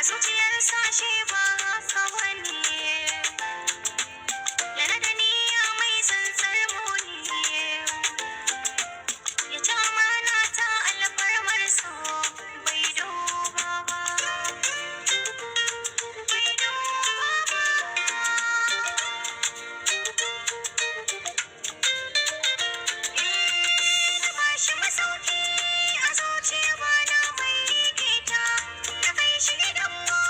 zuciyar sashi ba haka wani, yana da niyya mai tsantsar muni, ya ci amana ta alfarmar so bai duba ba, bai duba ba. Na bashi masauki a zuciya ba na mai gita, na kai shi gidan mu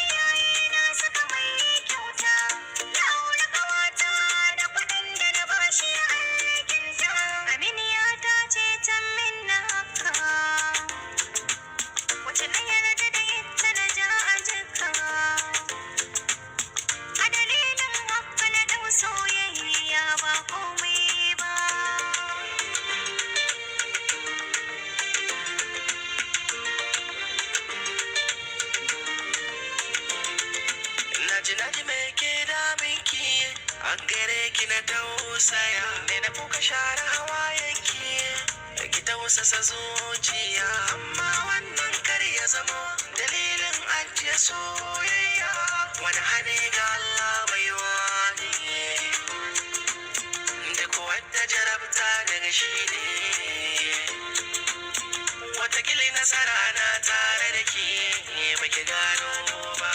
iyaye na suka mai kyauta, ya aure ƙawata da kuɗin da na bashi alkinta, aminiya ta ce ta min na haka, wacce na yarda da ita na ja a jika, a dalilin haka na ɗau soyayya ba komai ba. Naji me ke daminki, a gare ki na tausaya, ne na kuka share hawayenki, ki tausasa zuciya, amma wannan kar ya zama dalilin ajiye soyayya, wani hane ga Allah bai wani, duk wadda jarabta daga shi ne, watakila nasara na tare da ke baki gano ba.